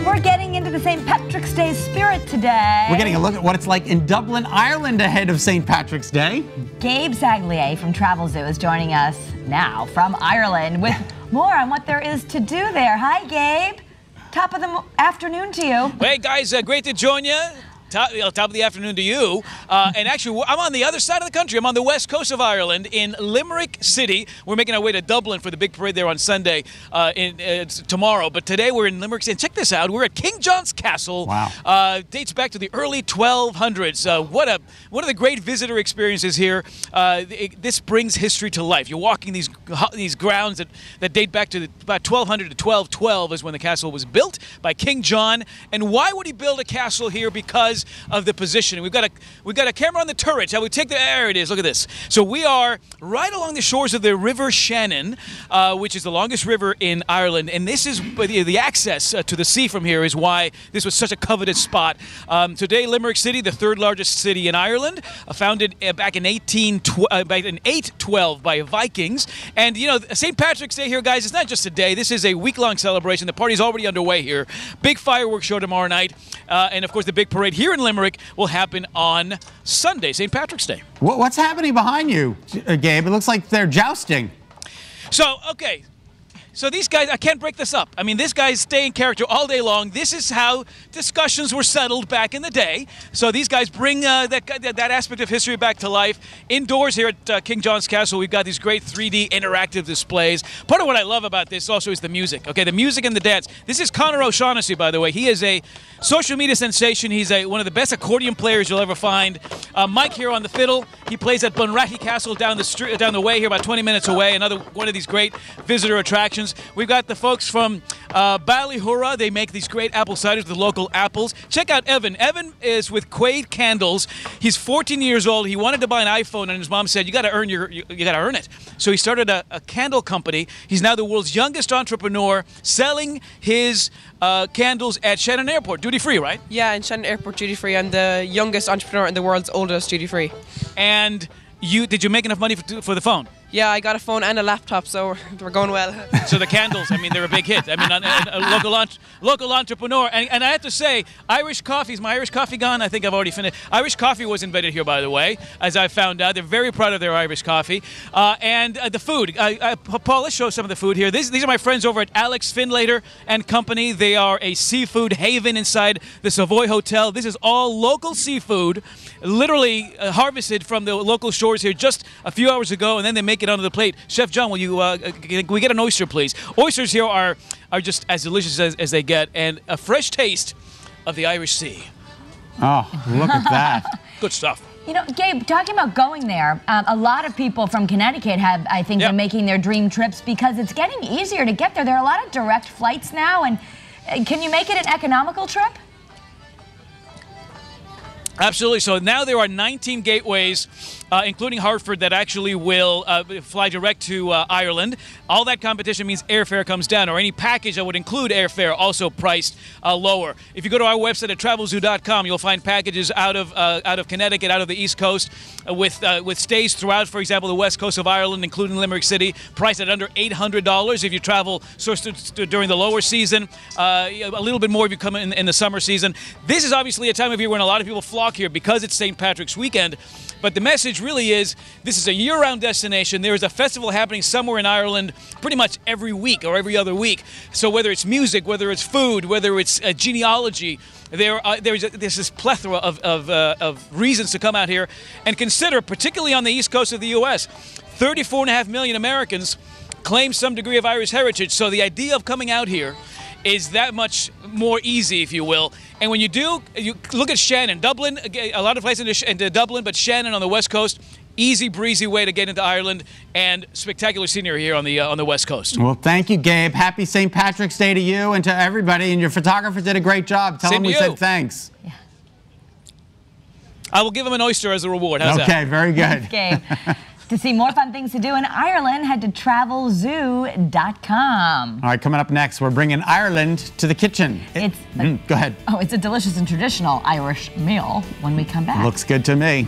We're getting into the St. Patrick's Day spirit today. We're getting a look at what it's like in Dublin, Ireland ahead of St. Patrick's Day. Gabe Saglie from Travel Zoo is joining us now from Ireland with more on what there is to do there. Hi, Gabe. Top of the afternoon to you. Hey, guys, great to join you. Top of the afternoon to you. And actually, I'm on the other side of the country. I'm on the west coast of Ireland in Limerick City. We're making our way to Dublin for the big parade there on Sunday, tomorrow. But today we're in Limerick City. And check this out. We're at King John's Castle. Wow. Dates back to the early 1200s. One of the great visitor experiences here. This brings history to life. You're walking these grounds that date back to about 1200 to 1212 is when the castle was built by King John. And why would he build a castle here? Because of the position. We've got a camera on the turret. Shall we take there it is. Look at this. So we are right along the shores of the River Shannon, which is the longest river in Ireland. And this is the access to the sea from here is why this was such a coveted spot. Today, Limerick City, the third largest city in Ireland, founded back in 812 by Vikings. And you know, St. Patrick's Day here, guys, it's not just a day. This is a week-long celebration. The party's already underway here. Big fireworks show tomorrow night, and of course the big parade here in Limerick will happen on Sunday, St. Patrick's Day. What's happening behind you, Gabe? It looks like they're jousting. So, okay. So these guys, I can't break this up. I mean, this guy's stay in character all day long. This is how discussions were settled back in the day. So these guys bring that aspect of history back to life. Indoors here at King John's Castle, we've got these great 3D interactive displays. Part of what I love about this also is the music. Okay, the music and the dance. This is Conor O'Shaughnessy, by the way. He is a social media sensation. He's one of the best accordion players you'll ever find. Mike here on the fiddle. He plays at Bunratty Castle down the way here, about 20 minutes away. Another one of these great visitor attractions. We've got the folks from Ballyhura. They make these great apple ciders with local apples. Check out Evan. Evan is with Quaid Candles. He's 14 years old. He wanted to buy an iPhone, and his mom said, "You got to earn you got to earn it." So he started a candle company. He's now the world's youngest entrepreneur, selling his candles at Shannon Airport, duty free, right? Yeah, in Shannon Airport, duty free. I'm the youngest entrepreneur and the world's oldest duty free. And did you make enough money for the phone? Yeah, I got a phone and a laptop, so we're going well. So the candles, I mean, they're a big hit. I mean, a local entrepreneur. And I have to say, Irish coffee, is my Irish coffee gone? I think I've already finished. Irish coffee was invented here, by the way, as I found out. They're very proud of their Irish coffee. And the food. Paul, let's show some of the food here. These are my friends over at Alex Finlater and Company. They are a seafood haven inside the Savoy Hotel. This is all local seafood, literally harvested from the local shores here just a few hours ago, and then they make it onto the plate. Chef John, can we get an oyster, please? Oysters here are just as delicious as they get, and a fresh taste of the Irish Sea. Oh, look at that. Good stuff. You know, Gabe, talking about going there, a lot of people from Connecticut have, I think, been making their dream trips because it's getting easier to get there. There are a lot of direct flights now, and can you make it an economical trip? Absolutely. So now there are 19 gateways, including Hartford, that actually will fly direct to Ireland. All that competition means airfare comes down, or any package that would include airfare also priced lower. If you go to our website at travelzoo.com, you'll find packages out of Connecticut, out of the East Coast, with stays throughout, for example, the west coast of Ireland, including Limerick City, priced at under $800 if you travel during the lower season, a little bit more if you come in the summer season. This is obviously a time of year when a lot of people flock here because it's St. Patrick's weekend, but the message really is this is a year-round destination. There is a festival happening somewhere in Ireland pretty much every week or every other week. So whether it's music, whether it's food, whether it's genealogy, there's this plethora of reasons to come out here and consider, particularly on the east coast of the U.S., 34.5 million Americans claim some degree of Irish heritage. So the idea of coming out here is that much more easy, if you will. And when you do, you look at Shannon. Dublin, a lot of places into Dublin, but Shannon on the west coast, easy breezy way to get into Ireland, and spectacular scenery here on the west coast. Well, thank you, Gabe. Happy St. Patrick's Day to you and to everybody. And your photographer did a great job. Tell him we said thanks. Yeah. I will give him an oyster as a reward. How's that? Okay, very good. Thanks, Gabe. To see more fun things to do in Ireland, head to travelzoo.com. All right, coming up next, we're bringing Ireland to the kitchen. Go ahead. Oh, it's a delicious and traditional Irish meal when we come back. Looks good to me.